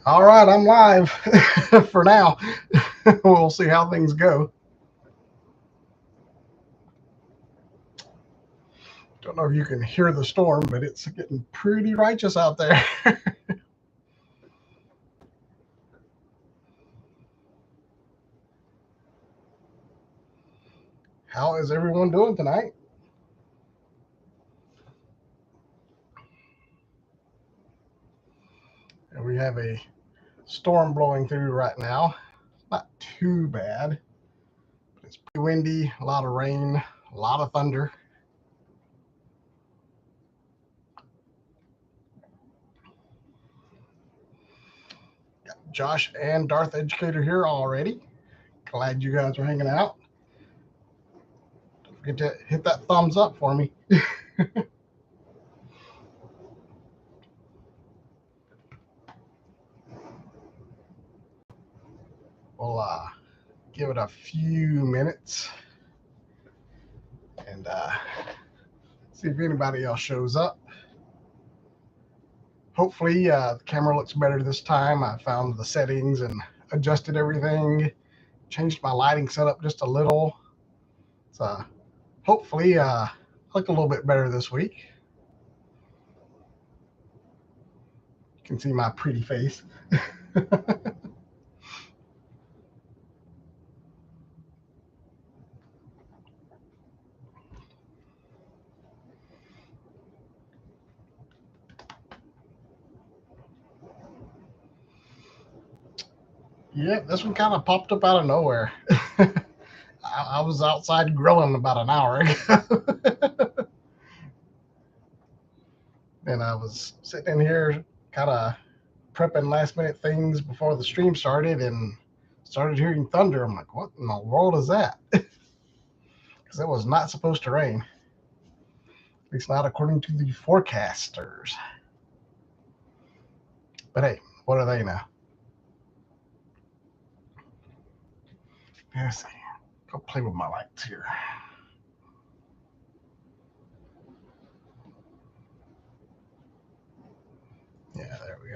All right, I'm live for now. We'll see how things go. Don't know if you can hear the storm, but it's getting pretty righteous out there. How is everyone doing tonight? And we have a storm blowing through right now. Not too bad, but it's pretty windy, a lot of rain, a lot of thunder. Got Josh and Darth Educator here already. Glad you guys are hanging out. Don't forget to hit that thumbs up for me. We'll give it a few minutes and see if anybody else shows up. Hopefully the camera looks better this time. I found the settings and adjusted everything, changed my lighting setup just a little. So hopefully look a little bit better this week. You can see my pretty face. Yeah, this one kind of popped up out of nowhere. I was outside grilling about an hour ago. And I was sitting in here kind of prepping last minute things before the stream started and started hearing thunder. I'm like, what in the world is that? Because it was not supposed to rain. At least not according to the forecasters. But hey, what are they now? Let's see. Go play with my lights here. Yeah, there we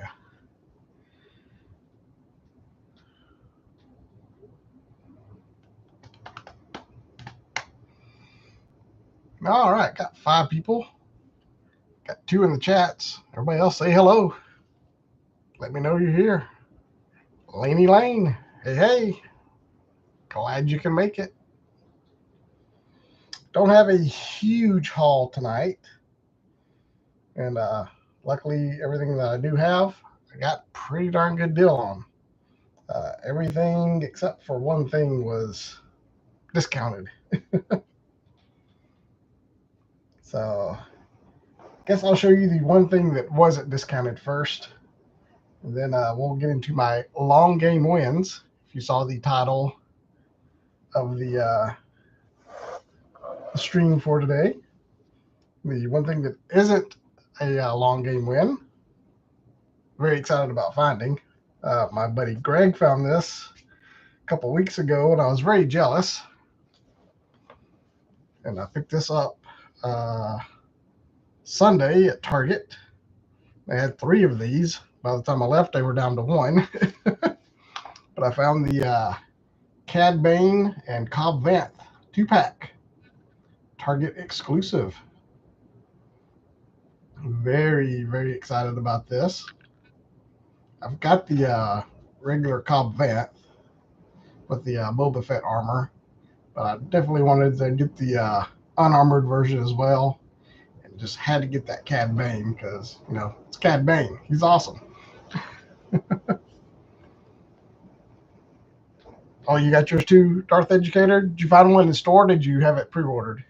go. All right, got 5 people. Got 2 in the chats. Everybody else say hello. Let me know you're here. Laney Lane. Hey, hey. Glad you can make it. Don't have a huge haul tonight. And luckily, everything that I do have, I got a pretty darn good deal on. Everything except for one thing was discounted. So I guess I'll show you the one thing that wasn't discounted first. And then we'll get into my long game wins. If you saw the title of the stream for today, the one thing that isn't a long game win, very excited about finding. My buddy Greg found this a couple weeks ago, and I was very jealous. And I picked this up Sunday at Target. They had 3 of these. By the time I left, they were down to 1. But I found the Cad Bane and Cobb Vanth 2-pack, Target exclusive. Very, very excited about this. I've got the regular Cobb Vanth with the Boba Fett armor, but I definitely wanted to get the unarmored version as well, and just had to get that Cad Bane because, you know, it's Cad Bane. He's awesome. Oh, you got yours too, Darth Educator? Did you find one in the store? Or did you have it pre-ordered?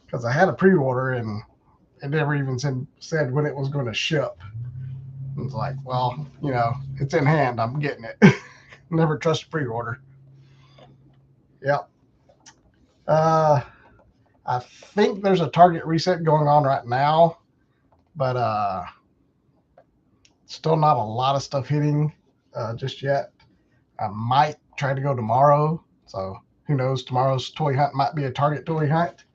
Because I had a pre-order and it never even said when it was going to ship. It's like, well, you know, it's in hand. I'm getting it. Never trust a pre-order. Yep. I think there's a Target reset going on right now, but still not a lot of stuff hitting just yet. I might try to go tomorrow. So who knows? Tomorrow's toy hunt might be a Target toy hunt.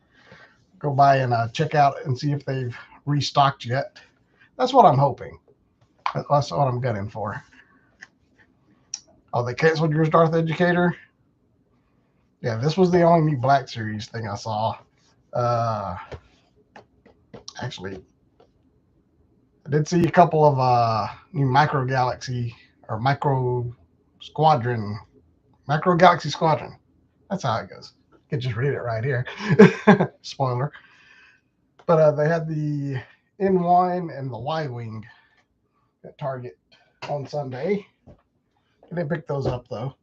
Go by and check out and see if they've restocked yet. That's what I'm hoping. That's what I'm gunning for. Oh, they canceled yours, Darth Educator? Yeah, this was the only new Black Series thing I saw. Actually, I did see a couple of new Micro Galaxy or Micro Galaxy Squadron. That's how it goes. You can just read it right here. Spoiler. But they had the N1 and the Y-Wing at Target on Sunday. I didn't pick those up, though.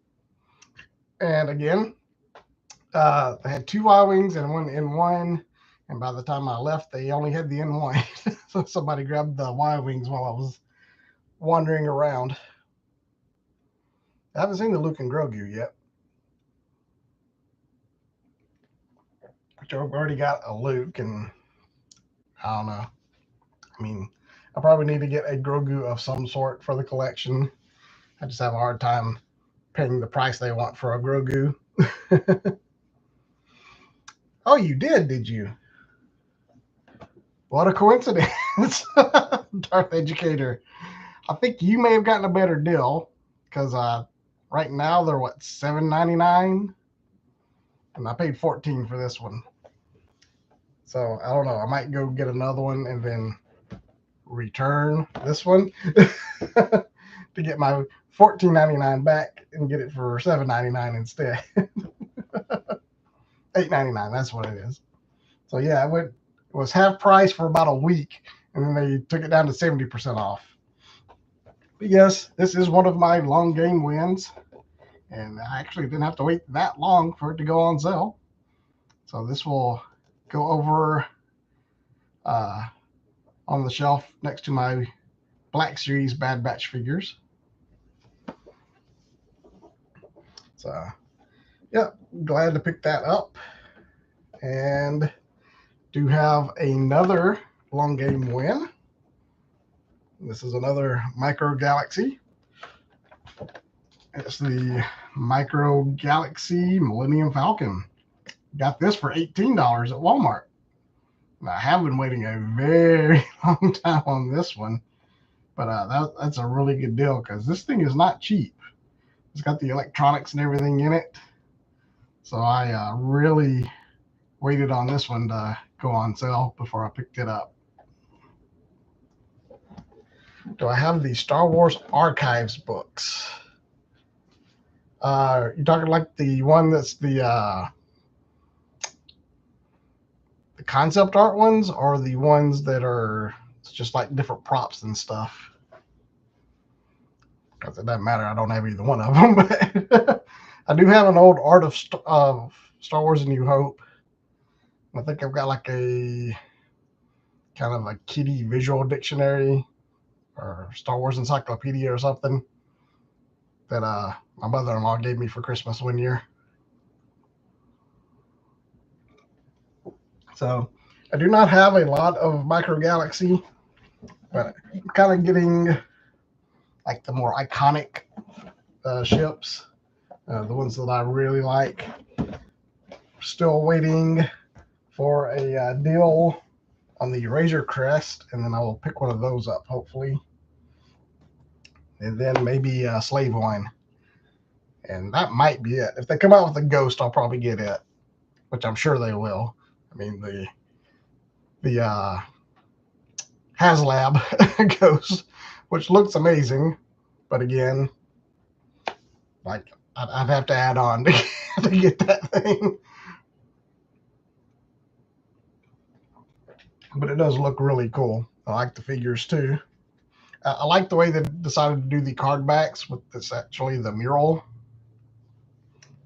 And again, they had 2 Y-Wings and 1 N1. And by the time I left, they only had the N1. So somebody grabbed the Y-Wings while I was wandering around. I haven't seen the Luke and Grogu yet. I've already got a Luke, and I don't know. I mean, I probably need to get a Grogu of some sort for the collection. I just have a hard time paying the price they want for a Grogu. Oh, you did you? What a coincidence. Darth Educator. I think you may have gotten a better deal because right now they're what, $7.99? And I paid $14 for this one. So I don't know. I might go get another one and then return this one to get my $14.99 back and get it for $7.99 instead. $8.99. That's what it is. So yeah, it was half price for about a week, and then they took it down to 70% off. But yes, this is one of my long game wins, and I actually didn't have to wait that long for it to go on sale. So this will go over on the shelf next to my Black Series Bad Batch figures. So yeah, glad to pick that up. And do have another long game win. This is another Micro Galaxy. It's the Micro Galaxy Millennium Falcon. Got this for $18 at Walmart. I have been waiting a very long time on this one, but that's a really good deal because this thing is not cheap. It's got the electronics and everything in it. So I really waited on this one to go on sale before I picked it up. Do I have the Star Wars Archives books? You're talking like the one that's the concept art ones, or the ones that are just like different props and stuff? Because it doesn't matter. I don't have either one of them. But I do have an old Art of Star Wars: A New Hope. I think I've got like a kind of a kiddie visual dictionary or Star Wars encyclopedia or something that my mother-in-law gave me for Christmas one year. So I do not have a lot of Micro Galaxy, but I'm kind of getting like the more iconic ships, the ones that I really like. Still waiting for a deal on the Razor Crest, and then I will pick one of those up, hopefully. And then maybe Slave One. And that might be it. If they come out with a Ghost, I'll probably get it, which I'm sure they will. I mean, the HasLab Ghost, which looks amazing, but again, like I'd have to add on to get that thing. But it does look really cool. I like the figures too. I like the way they decided to do the card backs with this actually the mural.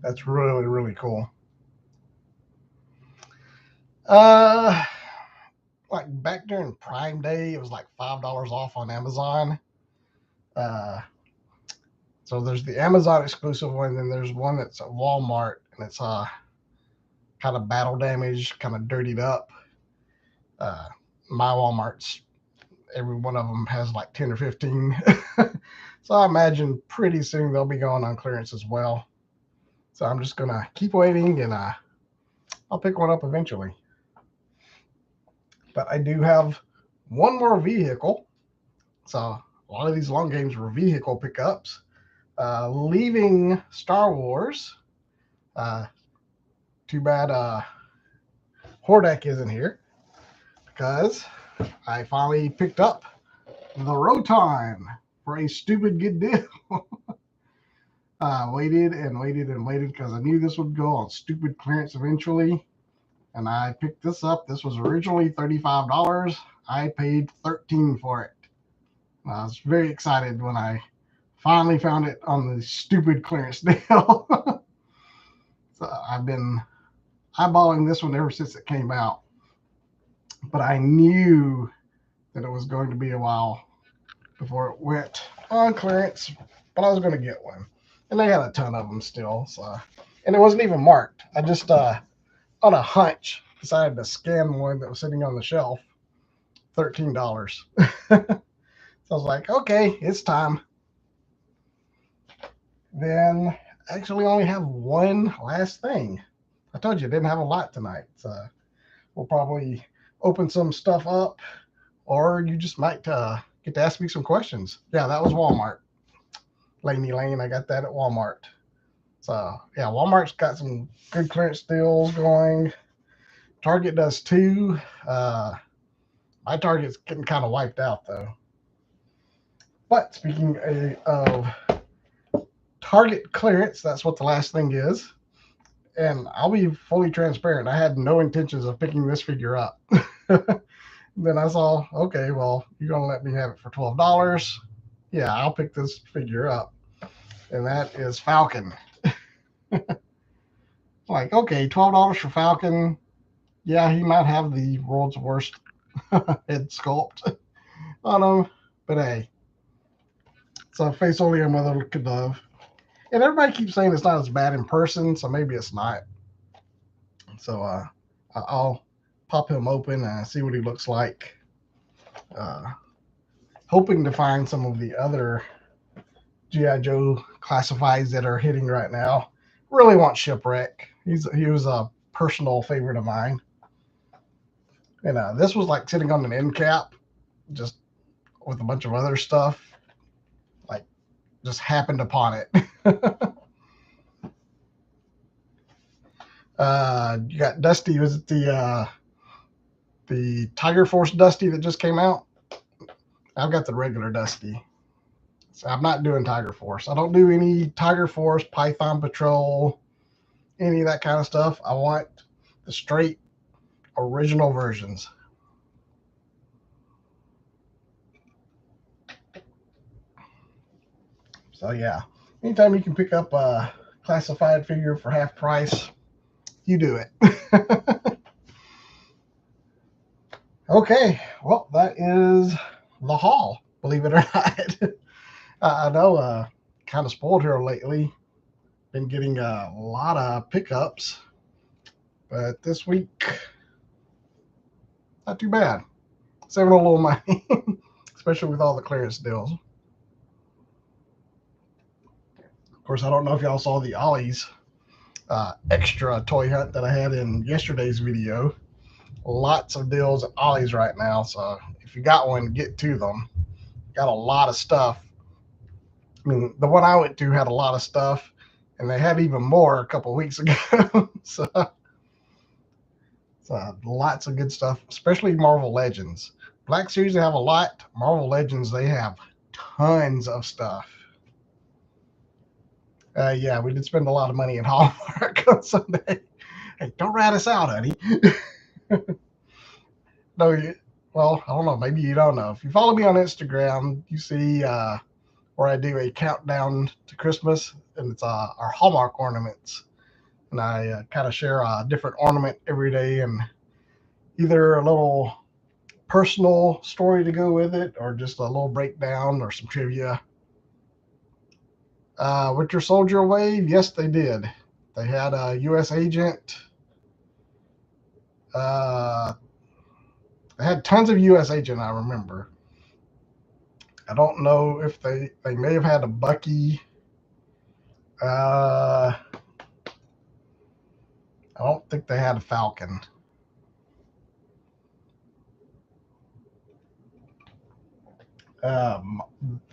That's really, really cool. Like back during Prime Day, it was like $5 off on Amazon. So there's the Amazon exclusive one, and then there's one that's at Walmart, and it's kind of battle damaged, kind of dirtied up. My Walmart's, every one of them has like 10 or 15. So I imagine pretty soon they'll be going on clearance as well. So I'm just gonna keep waiting, and I'll pick one up eventually. But I do have one more vehicle, so a lot of these long games were vehicle pickups. Leaving Star Wars. Too bad Hordak isn't here because I finally picked up the Roton for a stupid good deal. Waited and waited and waited because I knew this would go on stupid clearance eventually. And I picked this up. This was originally $35. I paid $13 for it. I was very excited when I finally found it on the stupid clearance deal. So I've been eyeballing this one ever since it came out. But I knew that it was going to be a while before it went on clearance, but I was going to get one. And they had a ton of them still. So, and it wasn't even marked. I just, on a hunch, decided to scan one that was sitting on the shelf. $13. So I was like, okay, it's time. Then I actually only have one last thing. I told you I didn't have a lot tonight. So we'll probably open some stuff up, or you just might get to ask me some questions. Yeah, that was Walmart. Laney Lane, I got that at Walmart. So yeah, Walmart's got some good clearance deals going. Target does too. My Target's getting kind of wiped out though. But speaking of Target clearance, that's what the last thing is. And I'll be fully transparent. I had no intentions of picking this figure up. Then I saw, okay, well, you're going to let me have it for $12. Yeah, I'll pick this figure up. And that is Falcon. Like, okay, $12 for Falcon. Yeah, he might have the world's worst head sculpt on him. But hey, it's a face only a mother could love. And everybody keeps saying it's not as bad in person, so maybe it's not. So I'll pop him open and see what he looks like. Hoping to find some of the other G.I. Joe classifieds that are hitting right now. Really want Shipwreck. He was a personal favorite of mine. And this was like sitting on an end cap, just with a bunch of other stuff. Like, just happened upon it. You got Dusty. Was it the Tiger Force Dusty that just came out? I've got the regular Dusty. So I'm not doing Tiger Force. I don't do any Tiger Force, Python Patrol, any of that kind of stuff. I want the straight original versions. So yeah, anytime you can pick up a classified figure for half price, you do it. Okay, well, that is the haul, believe it or not. I know, kind of spoiled here lately. Been getting a lot of pickups, but this week, not too bad. Saving a little money, especially with all the clearance deals. Of course, I don't know if y'all saw the Ollie's extra toy hunt that I had in yesterday's video. Lots of deals at Ollie's right now, so if you got one, get to them. Got a lot of stuff. I mean, the one I went to had a lot of stuff, and they had even more a couple of weeks ago. so lots of good stuff, especially Marvel Legends. Black Series, they have a lot. Marvel Legends, they have tons of stuff. Yeah, we did spend a lot of money in Hallmark on Sunday. Hey, don't rat us out, honey. No, well, I don't know. Maybe you don't know. If you follow me on Instagram, you see where I do a countdown to Christmas, and it's our Hallmark ornaments. And I kind of share a different ornament every day, and either a little personal story to go with it, or just a little breakdown or some trivia. Winter Soldier Wave, yes, they did. They had a U.S. agent. They had tons of U.S. agent, I remember. I don't know if they may have had a Bucky. I don't think they had a Falcon.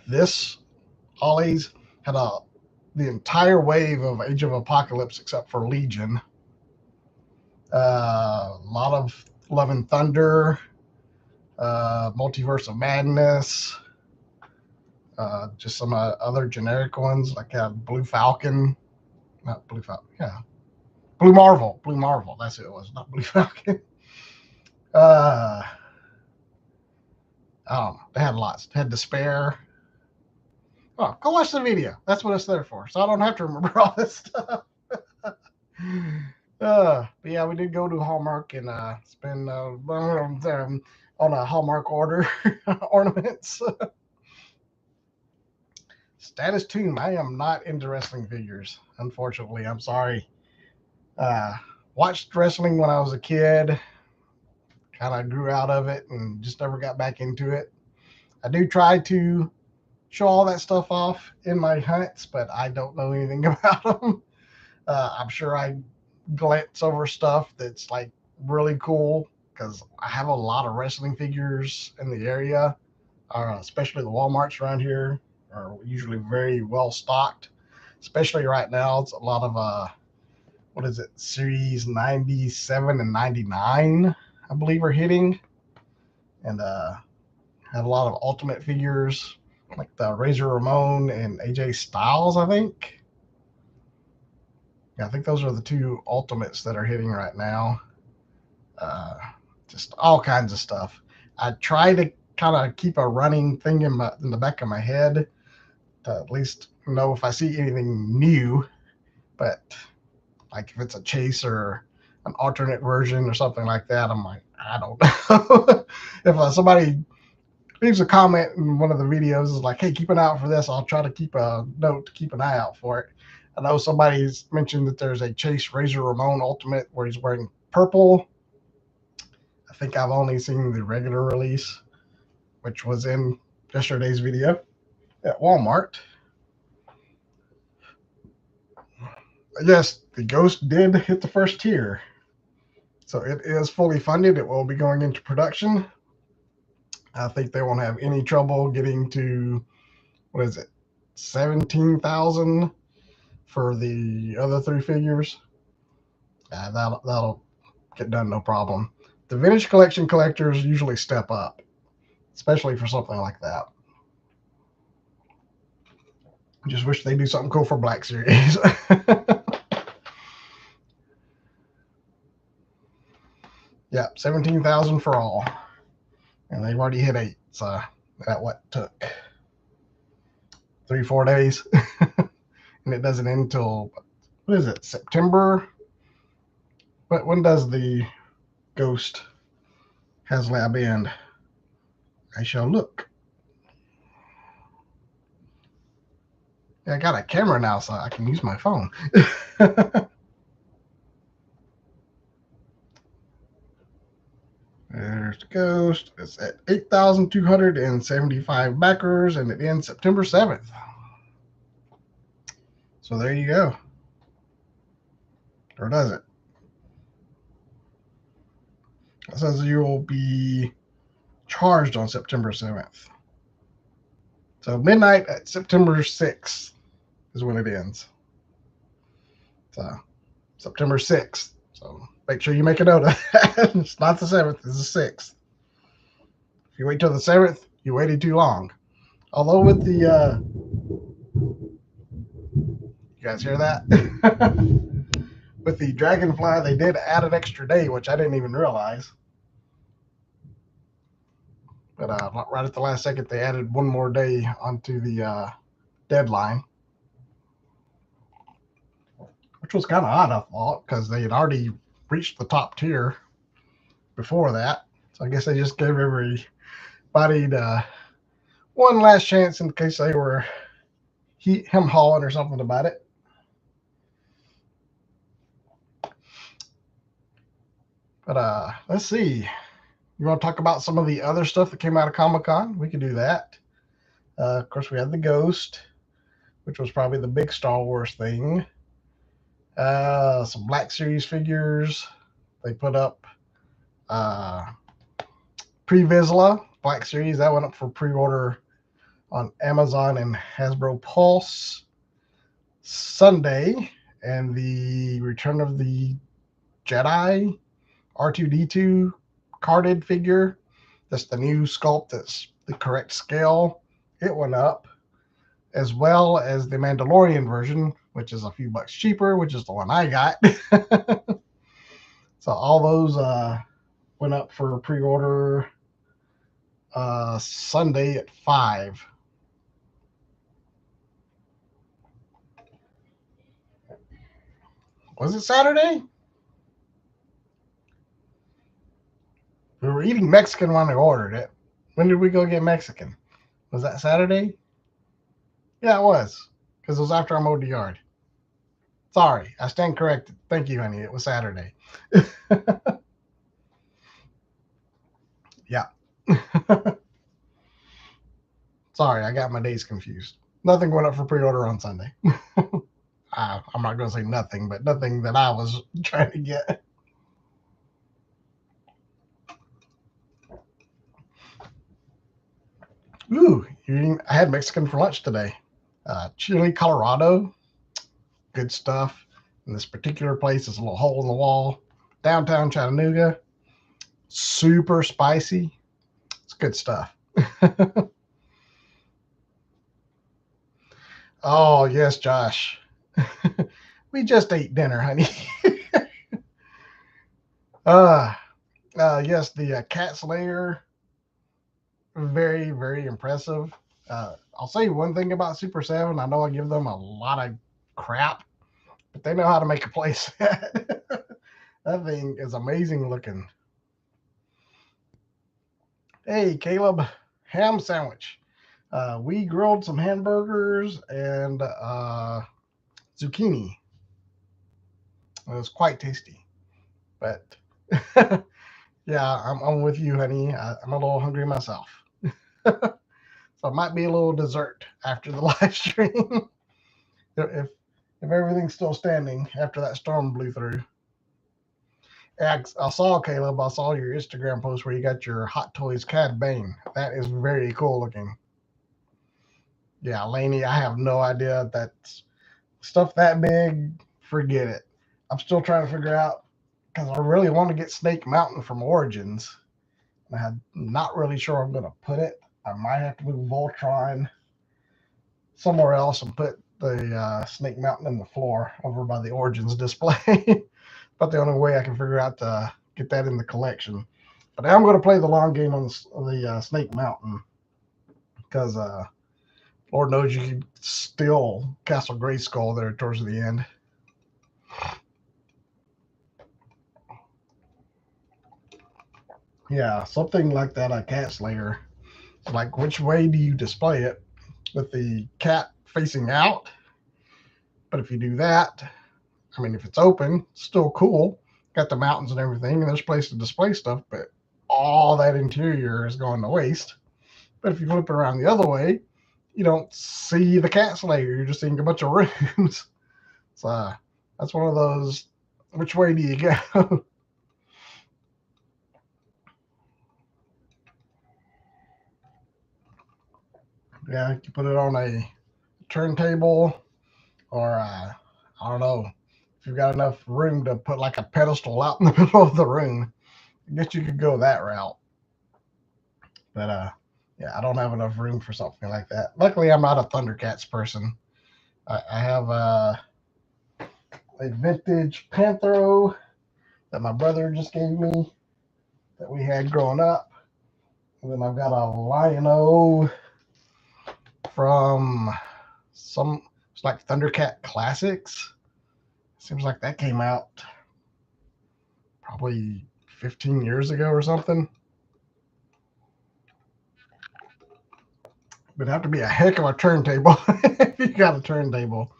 This Ollie's had the entire wave of Age of Apocalypse except for Legion. A lot of Love and Thunder, Multiverse of Madness, just some other generic ones like Blue Falcon, not Blue Falcon, yeah, Blue Marvel, that's who it was, not Blue Falcon. I don't know, they had lots. They had Despair. Oh, go watch the video. That's what it's there for. So I don't have to remember all this stuff. But yeah, we did go to Hallmark and spend on a Hallmark order ornaments. Status Tomb. I am not into wrestling figures, unfortunately. I'm sorry. Watched wrestling when I was a kid. Kind of grew out of it and just never got back into it. I do try to show all that stuff off in my hunts, but I don't know anything about them. I'm sure I glance over stuff that's like really cool because I have a lot of wrestling figures in the area, especially the Walmarts around here are usually very well stocked. Especially right now, it's a lot of what is it, series 97 and 99, I believe, are hitting, and have a lot of Ultimate figures like the Razor Ramon and AJ Styles, I think. Yeah, I think those are the two Ultimates that are hitting right now. Just all kinds of stuff. I try to kind of keep a running thing in the back of my head to at least know if I see anything new. But like if it's a chase or an alternate version or something like that, I'm like, I don't know. If somebody leaves a comment in one of the videos is like, hey, keep an eye out for this, I'll try to keep a note to keep an eye out for it. I know somebody's mentioned that there's a Chase Razor Ramon Ultimate where he's wearing purple. I think I've only seen the regular release, which was in yesterday's video at Walmart. Yes, the Ghost did hit the first tier. So it is fully funded. It will be going into production. I think they won't have any trouble getting to, what is it, 17,000 for the other three figures. That'll get done no problem. The vintage collection collectors usually step up, especially for something like that. I just wish they'd do something cool for Black Series. Yeah, 17,000 for all. And they've already hit 8. So that what took 3-4 days. And it doesn't end until, what is it, September? But when does the Ghost HasLab end? I shall look. I got a camera now, so I can use my phone. There's the Ghost. It's at 8,275 backers, and it ends September 7th. So there you go. Or does it? It says you will be charged on September 7th. So midnight at September 6th is when it ends. So September 6th. So make sure you make a note of that. It's not the 7th, it's the 6th. If you wait till the 7th, you waited too long. Although with the you guys hear that? With the Dragonfly, they did add an extra day, which I didn't even realize. But right at the last second, they added one more day onto the deadline, which was kind of odd, I thought, because they had already reached the top tier before that. So I guess they just gave everybody one last chance in case they were hem-hawing or something about it. But let's see. You want to talk about some of the other stuff that came out of Comic-Con? We could do that. Of course, we had the Ghost, which was probably the big Star Wars thing. Some Black Series figures. They put up Pre-Vizsla Black Series. That went up for pre-order on Amazon and Hasbro Pulse Sunday, and the Return of the Jedi R2D2 carded figure. That's the new sculpt. That's the correct scale. It went up, as well as the Mandalorian version, which is a few bucks cheaper, which is the one I got. So all those went up for pre-order Sunday at 5. Was it Saturday? We were eating Mexican when I ordered it. When did we go get Mexican? Was that Saturday? Yeah, it was. Because it was after I mowed the yard. Sorry, I stand corrected. Thank you, honey. It was Saturday. Yeah. Sorry, I got my days confused. Nothing went up for pre-order on Sunday. I'm not going to say nothing, but nothing that I was trying to get. Ooh, I had Mexican for lunch today. Chile, Colorado. Good stuff. And this particular place is a little hole in the wall. Downtown Chattanooga. Super spicy. It's good stuff. Oh, yes, Josh. We just ate dinner, honey. Yes, the Cat's Lair. Very, very impressive. I'll say one thing about Super 7. I know I give them a lot of crap, but they know how to make a play set. That thing is amazing looking. Hey, Caleb, ham sandwich. We grilled some hamburgers and zucchini. It was quite tasty. But yeah, I'm with you, honey. I'm a little hungry myself. So it might be a little dessert after the live stream. if everything's still standing after that storm blew through. I saw, Caleb, I saw your Instagram post where you got your Hot Toys Cad Bane. That is very cool looking. Yeah, Lainey, I have no idea. That's stuff that big, forget it. I'm still trying to figure out, because I really want to get Snake Mountain from Origins. I'm not really sure I'm going to put it. I might have to move Voltron somewhere else and put the Snake Mountain in the floor over by the Origins display. But the only way I can figure out to get that in the collection. But I'm going to play the long game on the Snake Mountain, because Lord knows you can steal Castle Grayskull there towards the end. Yeah, something like that, a Cat's Lair. Like, which way do you display it? With the cat facing out? But if you do that, I mean, if it's open, it's still cool. Got the mountains and everything, and there's a place to display stuff, but all that interior is going to waste. But if you flip it around the other way, you don't see the Cat's Lair. You're just seeing a bunch of rooms. So that's one of those, which way do you go? Yeah, you put it on a turntable, or I don't know, if you've got enough room to put like a pedestal out in the middle of the room. I guess you could go that route. But yeah, I don't have enough room for something like that. Luckily, I'm not a Thundercats person. I have a vintage Panthro that my brother just gave me that we had growing up. And then I've got a Lion-O from it's like Thundercat Classics. Seems like that came out probably 15 years ago or something. It'd have to be a heck of a turntable if you got a turntable.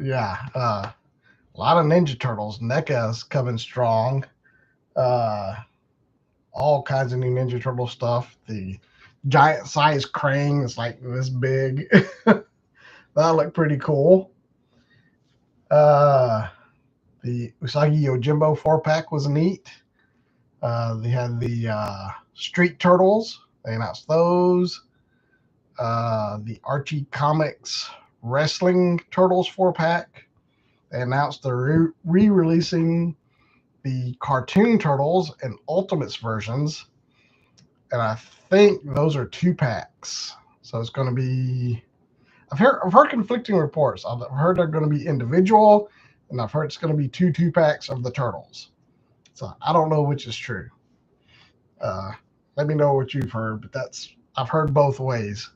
Yeah, a lot of Ninja Turtles. NECA's coming strong. All kinds of new Ninja Turtle stuff. The giant size Krang is like this big. That looked pretty cool. The Usagi Yojimbo 4-pack was neat. They had the Street Turtles. They announced those. The Archie Comics Wrestling Turtles 4-pack. They announced they're re-releasing the Cartoon Turtles and Ultimates versions. And I think those are 2-packs. So it's going to be... I've heard conflicting reports. I've heard they're going to be individual, and I've heard it's going to be 2-packs of the Turtles. So I don't know which is true. Let me know what you've heard, but I've heard both ways.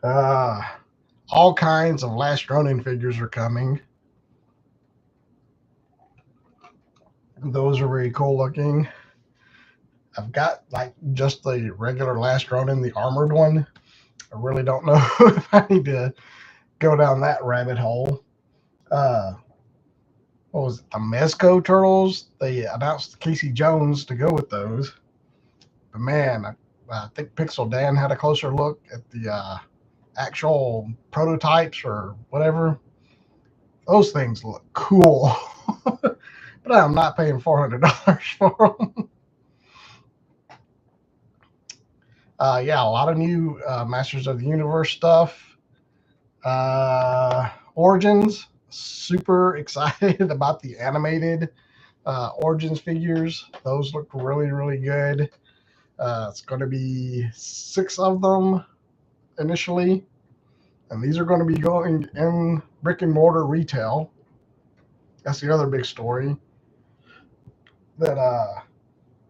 All kinds of Last Ronin figures are coming. Those are very cool looking. I've got like just the regular Last Ronin, the armored one. I really don't know if I need to go down that rabbit hole. What was it? The Mezco Turtles? They announced Casey Jones to go with those. But man, I think Pixel Dan had a closer look at the actual prototypes or whatever. Those things look cool. But I'm not paying $400 for them. Yeah, a lot of new Masters of the Universe stuff. Origins, super excited about the animated Origins figures. Those look really, really good. It's going to be 6 of them initially, and these are going to be going in brick and mortar retail. That's the other big story. That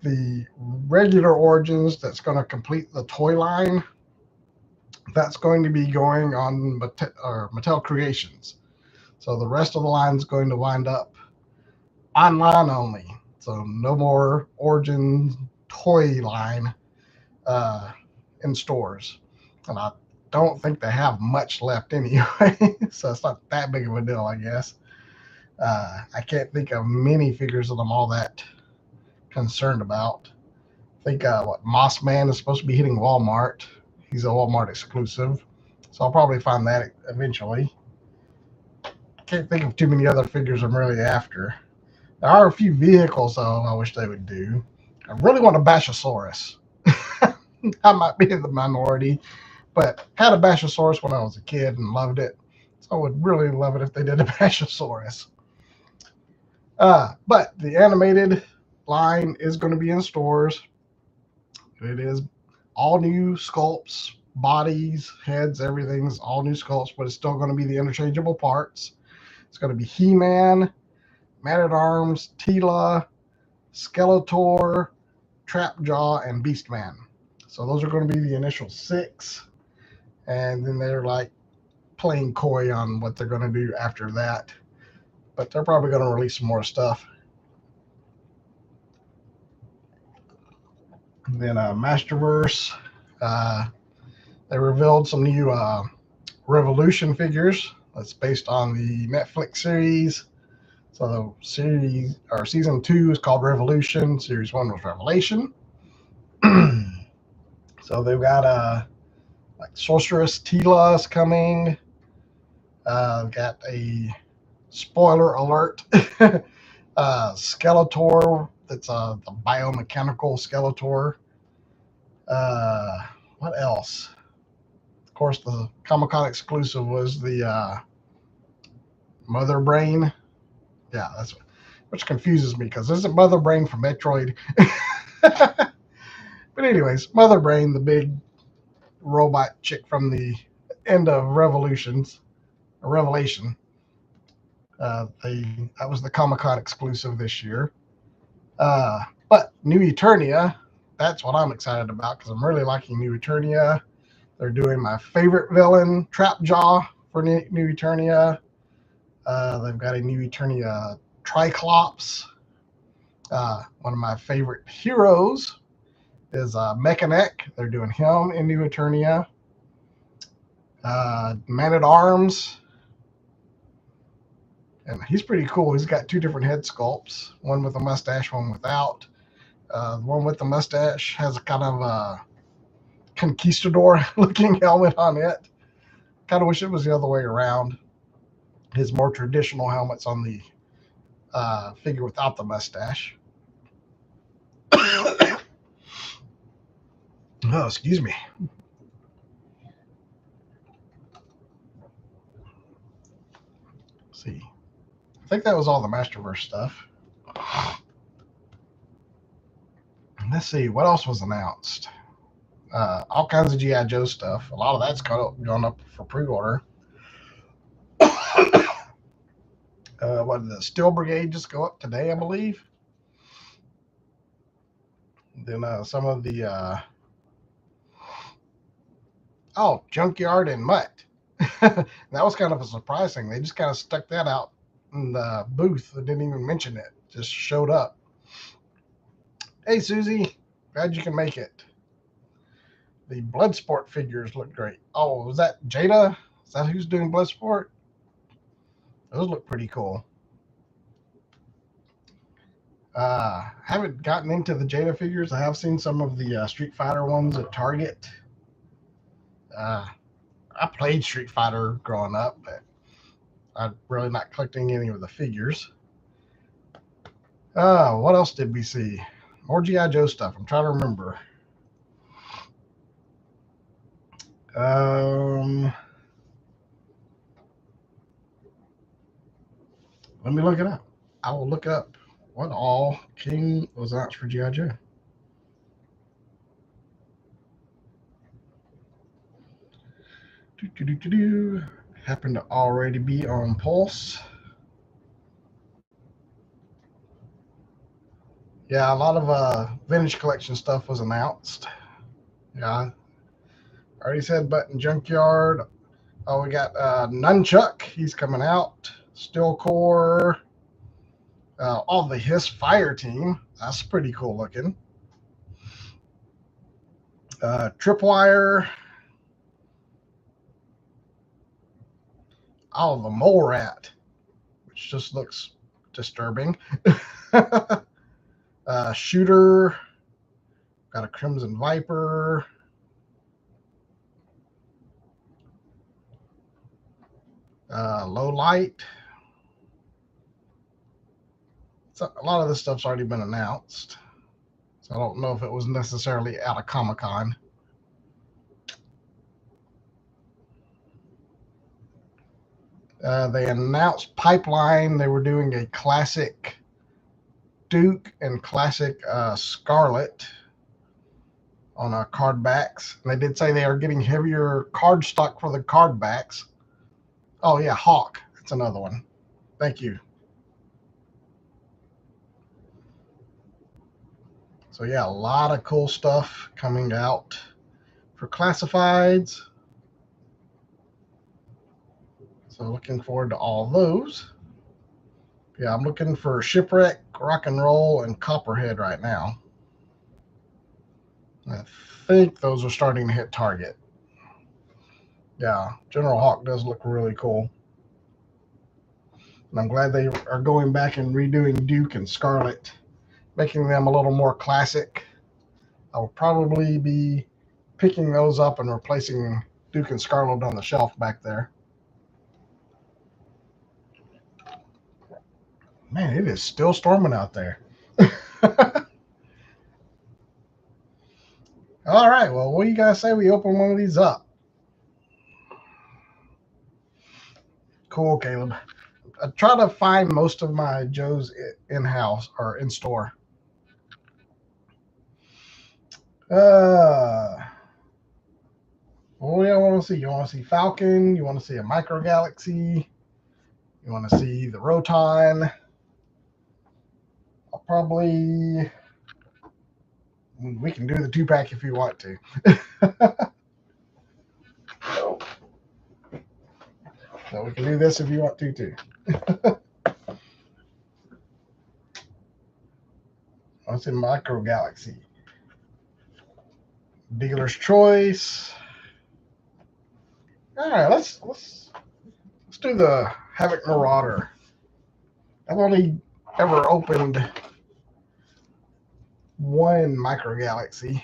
the regular Origins that's going to complete the toy line, that's going to be going on Mattel Creations. So the rest of the line is going to wind up online only. So no more Origins toy line in stores. And I don't think they have much left anyway. So it's not that big of a deal, I guess. I can't think of many figures that I'm all that concerned about. I think Moss Man is supposed to be hitting Walmart. He's a Walmart exclusive. So I'll probably find that eventually. Can't think of too many other figures I'm really after. There are a few vehicles, though, I wish they would do. I really want a Bashosaurus. I might be in the minority, but had a Bashosaurus when I was a kid and loved it. So I would really love it if they did a Bashosaurus. But the animated line is going to be in stores. It is all new sculpts, bodies, heads, everything's all new sculpts, but it's still going to be the interchangeable parts. It's going to be He-Man, Man-at-Arms, Teela, Skeletor, Trapjaw, and Beastman. So those are going to be the initial 6. And then they're like playing coy on what they're going to do after that. But they're probably going to release some more stuff. And then Masterverse, they revealed some new Revolution figures. That's based on the Netflix series. So the series or season 2 is called Revolution. Series 1 was Revelation. So they've got like Sorceress Teela's coming. Got a spoiler alert. Skeletor. That's the biomechanical Skeletor. What else? Of course, the Comic-Con exclusive was the Mother Brain. Yeah, that's which confuses me because isn't Mother Brain from Metroid? But anyways, Mother Brain, the big robot chick from the end of Revelation. That was the Comic-Con exclusive this year. But New Eternia, that's what I'm excited about because I'm really liking New Eternia. They're doing my favorite villain, Trapjaw, for New Eternia. They've got a New Eternia Triclops. One of my favorite heroes is Mechanic. They're doing him in New Eternia. Man-at-Arms. And he's pretty cool. He's got 2 different head sculpts, one with a mustache, one without. The one with the mustache has a kind of a conquistador-looking helmet on it. Kind of wish it was the other way around. His more traditional helmet's on the figure without the mustache. Oh, excuse me. Let's see. I think that was all the Masterverse stuff. Let's see. What else was announced? All kinds of G.I. Joe stuff. A lot of that's gone up for pre-order. What did the Steel Brigade just go up today, I believe? Then some of the Junkyard and Mutt. That was kind of a surprise thing. They just kind of stuck that out in the booth. They didn't even mention it. Just showed up. Hey, Susie. Glad you can make it. The Bloodsport figures look great. Oh, was that Jada? Is that who's doing Bloodsport? Those look pretty cool. Haven't gotten into the Jada figures. I have seen some of the Street Fighter ones at Target. I played Street Fighter growing up, but I'm really not collecting any of the figures. What else did we see? More G.I. Joe stuff. I'm trying to remember. Let me look it up. I will look up what all King was announced for G.I. Joe. Happened to already be on Pulse. Yeah, a lot of vintage collection stuff was announced. Yeah, I already said Button Junkyard. Oh, we got Nunchuck. He's coming out. Steel Core. All the Hiss Fire team. That's pretty cool looking. Tripwire. Oh, the Mole Rat, which just looks disturbing. Shooter. Got a Crimson Viper. Low Light. So a lot of this stuff's already been announced. So I don't know if it was necessarily out of Comic-Con. They announced Pipeline. They were doing a classic Duke and classic Scarlet on card backs. And they did say they are getting heavier card stock for the card backs. Oh, yeah, Hawk. That's another one. Thank you. So, yeah, a lot of cool stuff coming out for classifieds. So, looking forward to all those. Yeah, I'm looking for Shipwreck, Rock and Roll, and Copperhead right now. I think those are starting to hit Target. Yeah, General Hawk does look really cool. And I'm glad they are going back and redoing Duke and Scarlet, making them a little more classic. I will probably be picking those up and replacing Duke and Scarlet on the shelf back there. Man, it is still storming out there. All right, well, what do you guys say we open one of these up? Cool, Caleb. I try to find most of my Joes in-house or in-store. What do you want to see? You want to see Falcon? You want to see a Micro Galaxy? You want to see the Roton? I'll probably... We can do the 2-pack if you want to. So we can do this if you want to, too. What's in Micro Galaxy? Dealer's Choice. All right, let's do the Havoc Marauder. I've only ever opened one Micro Galaxy.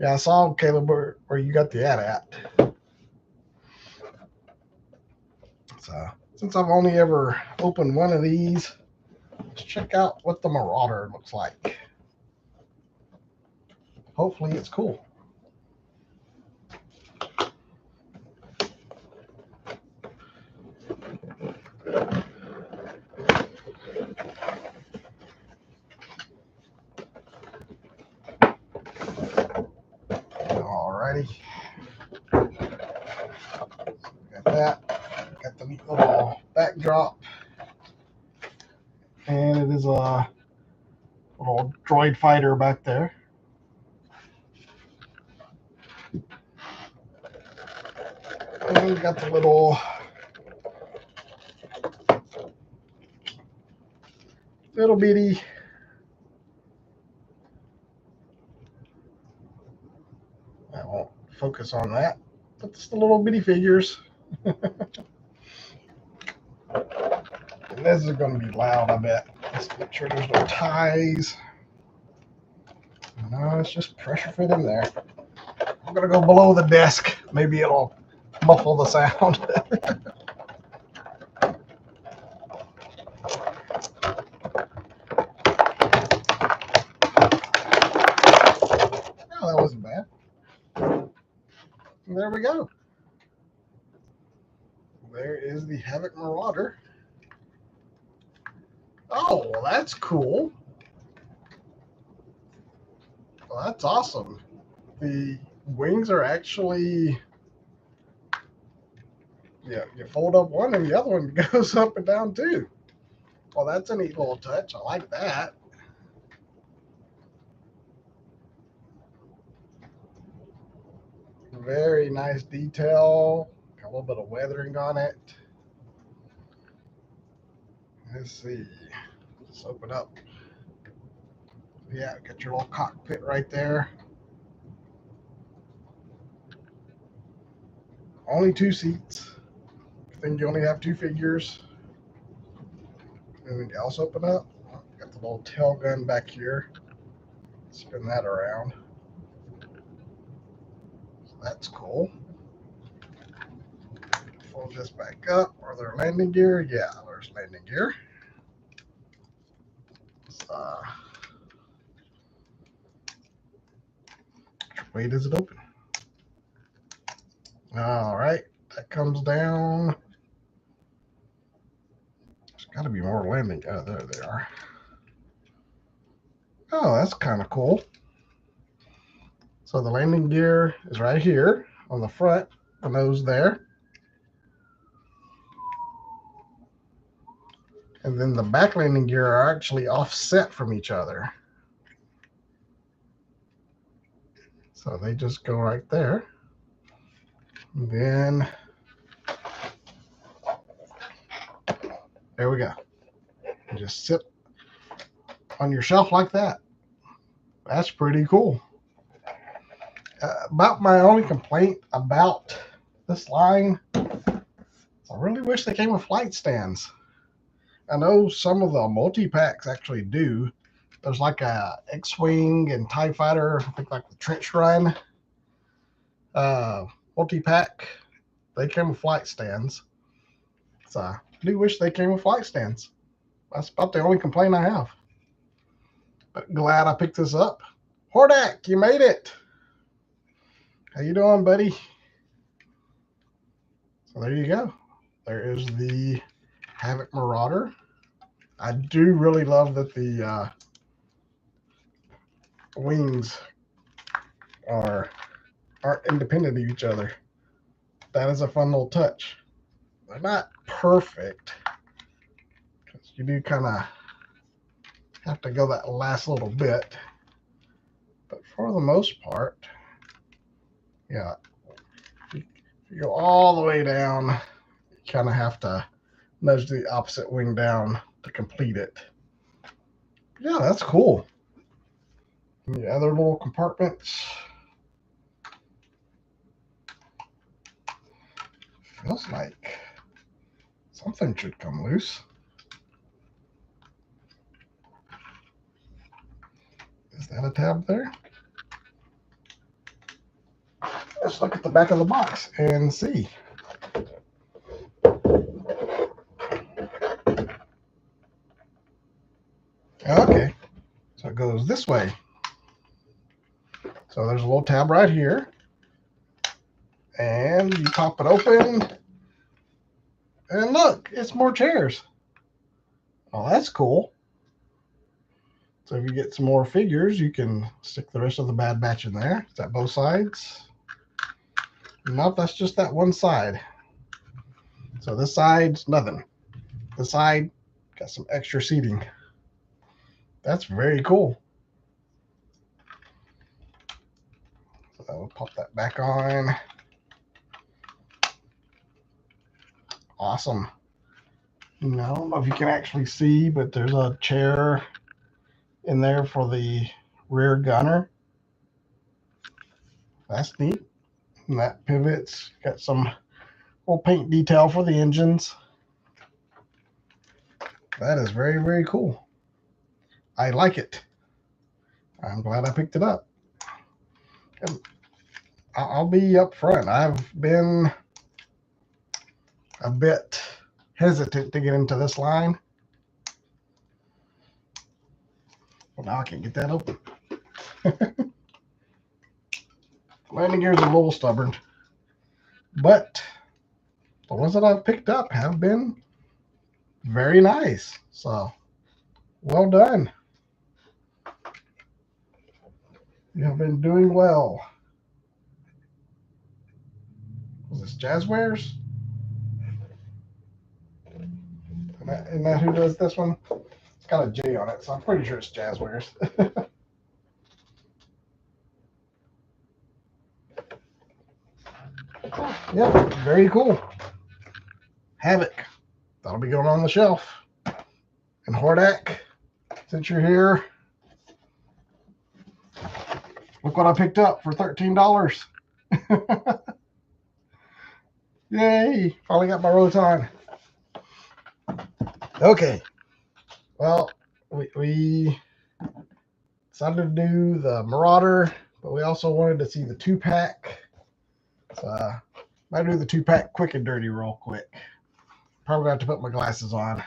Yeah, I saw, Caleb, where you got the ad at. So, since I've only ever opened one of these, let's check out what the Marauder looks like. Hopefully it's cool. Alrighty. Got that. Got the neat little backdrop. And it is a little droid fighter back there. And we got the little bitty I won't focus on that, but it's the little bitty figures. And this is going to be loud, I bet. Let's make sure there's no ties. No, it's just pressure fit in there. I'm going to go below the desk. Maybe it'll muffle the sound. Oh, that wasn't bad. There we go. There is the Havoc Marauder. Oh, well, that's cool. Well, that's awesome. The wings are actually, yeah, you fold up one and the other one goes up and down too. Well, that's a neat little touch. I like that. Very nice detail. Got a little bit of weathering on it. Let's see. Let's open up. Yeah, got your little cockpit right there. Only 2 seats. I think you only have 2 figures. Anything else open up? Got the little tail gun back here. Spin that around. So that's cool. Fold this back up. Are there landing gear? Yeah, there's landing gear. Which way does it open? All right, that comes down. There's got to be more landing. Oh, there they are. Oh, that's kind of cool. So the landing gear is right here on the front, the nose there. And then the back landing gear are actually offset from each other. So they just go right there. And then there we go. You just sit on your shelf like that. That's pretty cool. About my only complaint about this line, I really wish they came with flight stands. I know some of the multi-packs actually do. There's like a X-Wing and TIE Fighter, I think like the Trench Run multi-pack. They came with flight stands. So I do wish they came with flight stands. That's about the only complaint I have. But glad I picked this up. Hordak, you made it. How you doing, buddy? So there you go. There is the Havoc Marauder. I do really love that the wings aren't independent of each other. That is a fun little touch. They're not perfect because you do kind of have to go that last little bit. But for the most part, yeah, if you go all the way down, you kind of have to nudge the opposite wing down to complete it. Yeah, that's cool. And the other little compartments. Feels like something should come loose. Is that a tab there? Let's look at the back of the box and see. goes this way. So there's a little tab right here. And you pop it open. And look, it's more chairs. Oh, that's cool. So if you get some more figures, you can stick the rest of the Bad Batch in there. Is that both sides? Nope, that's just that one side. So this side's nothing. This side got some extra seating. That's very cool. So I'll pop that back on. Awesome. Now, I don't know if you can actually see, but there's a chair in there for the rear gunner. That's neat. And that pivots. Got some little paint detail for the engines. That is very, very cool. I like it. I'm glad I picked it up. And I'll be up front. I've been a bit hesitant to get into this line. Well, now I can't get that open. Landing gears are a little stubborn. But the ones that I've picked up have been very nice. So, well done. You have been doing well. Was this Jazzwares? Isn't that who does this one? It's got a J on it, so I'm pretty sure it's Jazzwares. Yep, very cool. Havoc. That'll be going on the shelf. And Hordak, since you're here, look what I picked up for $13. Yay! Finally got my Roton. Okay. Well, we decided to do the Marauder, but we also wanted to see the 2-pack. So might do the 2-pack quick and dirty real quick. Probably have to put my glasses on.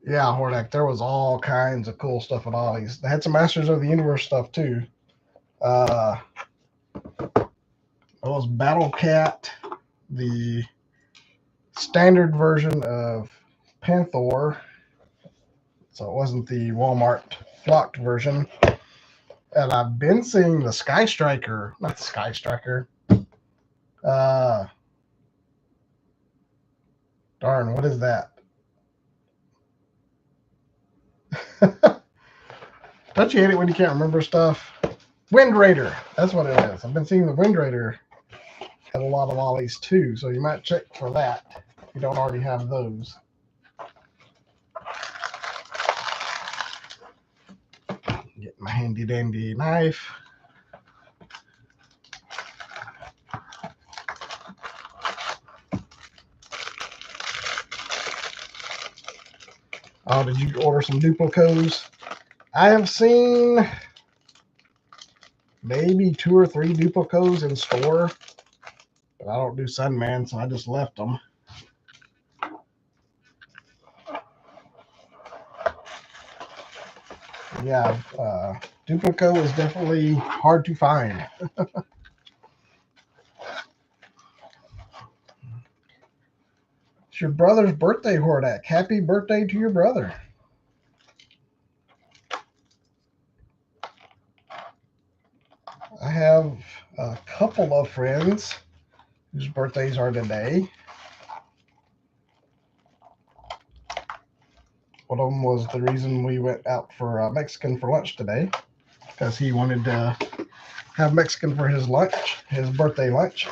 Yeah, Hordak, there was all kinds of cool stuff at Ollie's. They had some Masters of the Universe stuff too. It was Battle Cat, the standard version of Panther. So it wasn't the Walmart flocked version. And I've been seeing the Sky Striker, not the Sky Striker. Darn, what is that? Don't you hate it when you can't remember stuff? Wind Raider, that's what it is. I've been seeing the Wind Raider at a lot of Ollie's too, so you might check for that if you don't already have those. Get my handy dandy knife. Oh, did you order some Duplicos? I have seen maybe 2 or 3 Duplicos in store, but I don't do Sunman, so I just left them. Yeah, Duplico is definitely hard to find. It's your brother's birthday, Hordak. Happy birthday to your brother. I have a couple of friends whose birthdays are today. One of them was the reason we went out for Mexican for lunch today, because he wanted to have Mexican for his lunch, his birthday lunch.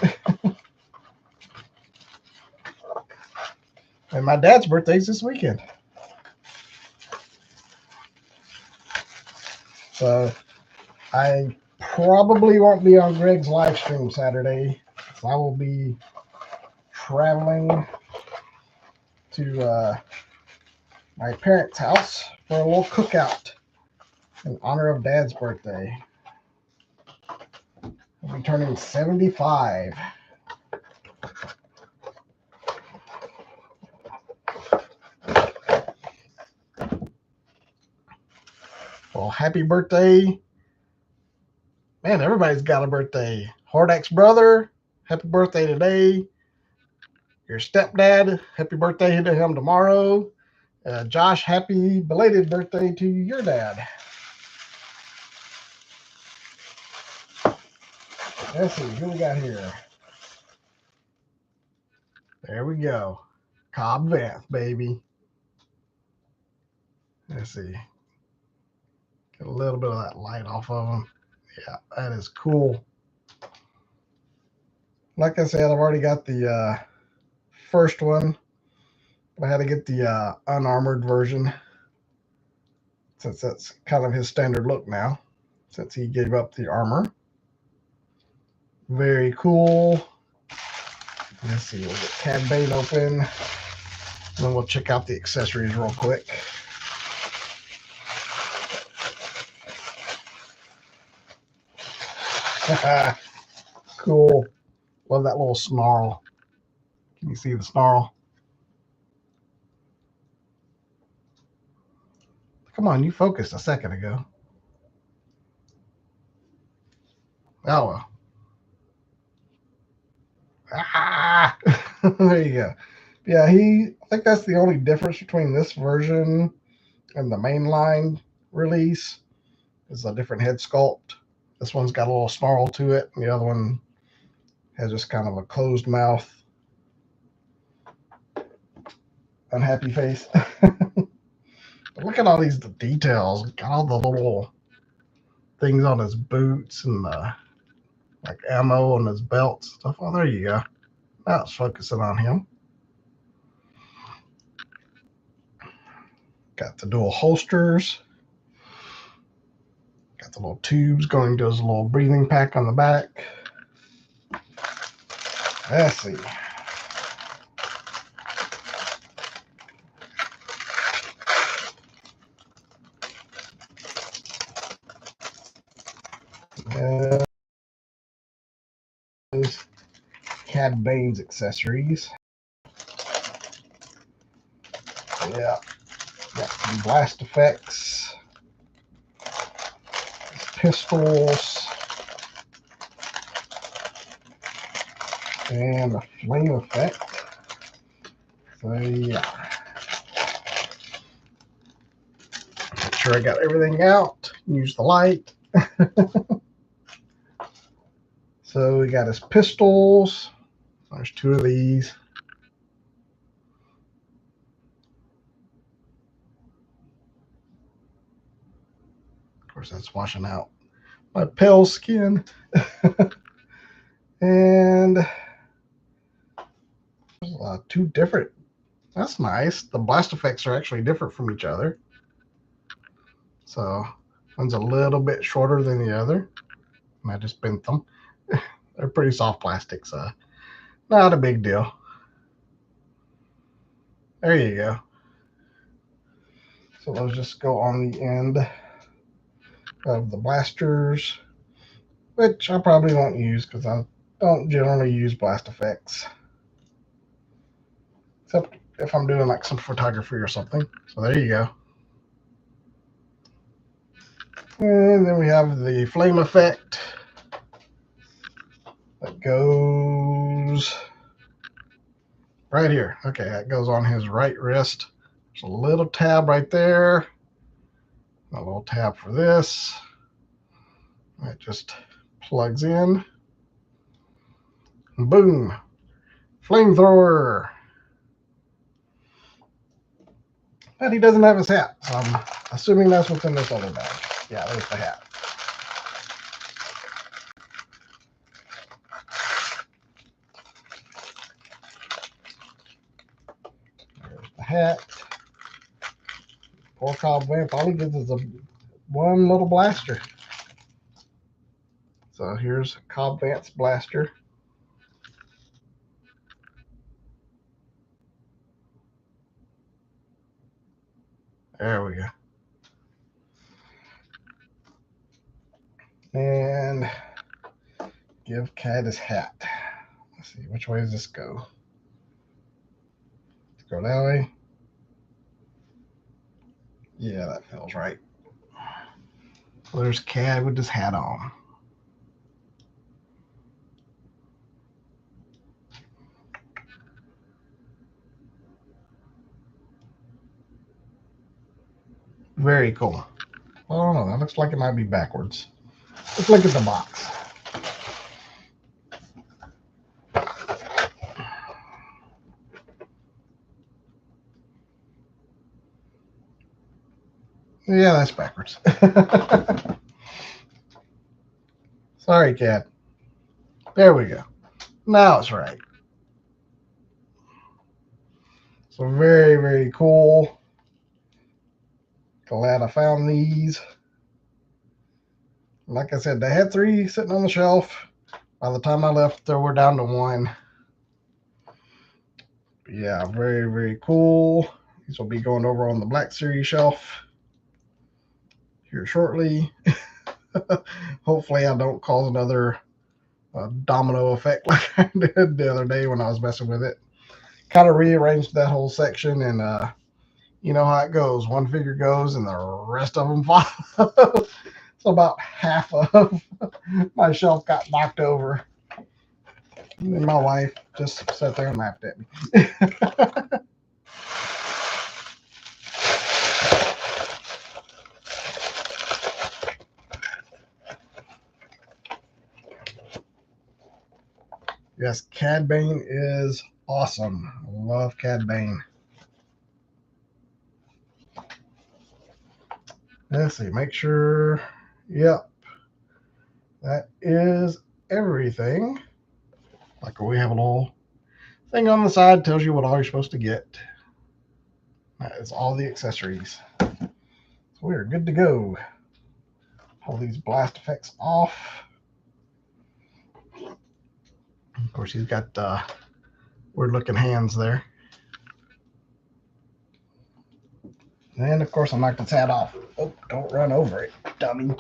And my dad's birthday's this weekend. So I probably won't be on Greg's live stream Saturday. So I will be traveling to my parents' house for a little cookout in honor of Dad's birthday. I'll be turning 75. little happy birthday. Man, everybody's got a birthday. Hordak's brother, happy birthday today. Your stepdad, happy birthday to him tomorrow. Josh, happy belated birthday to your dad. Let's see, who we got here? There we go. Cobb Vanth, baby. Let's see. Get a little bit of that light off of him. Yeah, that is cool. Like I said, I've already got the first one. I had to get the unarmored version since that's kind of his standard look now, since he gave up the armor. Very cool. Let's see, we'll get Cad Bane open. And then we'll check out the accessories real quick. Cool. Love that little snarl. Can you see the snarl? Come on, you focused a second ago. Oh, well. Ah! There you go. Yeah, I think that's the only difference between this version and the mainline release is a different head sculpt. This one's got a little snarl to it, and the other one has just kind of a closed mouth, unhappy face. But look at all these details. Got all the little things on his boots and the like ammo on his belt stuff. Oh, there you go. Now it's focusing on him. Got the dual holsters. Got the little tubes going to his little breathing pack on the back. Let's see. Cad Bane's accessories. Yeah. Got some blast effects. Pistols. And a flame effect. So yeah. Make sure I got everything out. Use the light. So we got his pistols. There's two of these. Of course, that's washing out my pale skin. And two different. That's nice. The blast effects are actually different from each other. So one's a little bit shorter than the other. And I just bent them. They're pretty soft plastic, so not a big deal. There you go. So those just go on the end of the blasters, which I probably won't use because I don't generally use blast effects. Except if I'm doing like some photography or something. So there you go. And then we have the flame effect that goes right here. Okay, that goes on his right wrist. There's a little tab right there. A little tab for this. It just plugs in. And boom. Flamethrower. But he doesn't have his hat, so I'm assuming that's what's in this other bag. Yeah, there's the hat. There's the hat. Poor Cobb Vanth, all he gets is one little blaster. So here's Cobb Vanth's blaster. There we go. And give Cad his hat. Let's see, which way does this go? Let's go that way. Yeah, that feels right. So there's Cad with his hat on. Very cool. I don't know. That looks like it might be backwards. Let's look at the box. Yeah, that's backwards. Sorry, Cad. There we go. Now it's right. So very, very cool. Glad I found these. Like I said, they had 3 sitting on the shelf. By the time I left, they were down to 1. Yeah, very, very cool. These will be going over on the Black Series shelf here shortly. Hopefully I don't cause another domino effect like I did the other day when I was messing with it. Kind of rearranged that whole section, and you know how it goes. One figure goes and the rest of them follow. So about half of my shelf got knocked over. And my wife just sat there and laughed at me. Yes, Cad Bane is awesome. I love Cad Bane. Let's see, make sure. Yep. That is everything. Like we have a little thing on the side, tells you what all you're supposed to get. That is all the accessories. So we're good to go. Pull these blast effects off. Of course, he's got weird looking hands there. And of course, I knocked its hat off. Oh, don't run over it, dummy.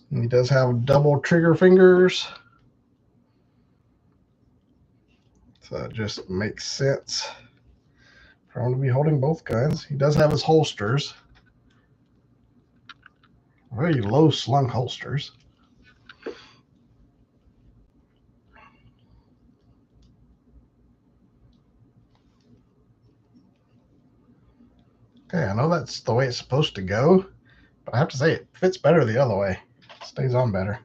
He does have double trigger fingers. So it just makes sense for him to be holding both guns. He does have his holsters. Very low slung holsters. Okay, I know that's the way it's supposed to go, but I have to say it fits better the other way. It stays on better.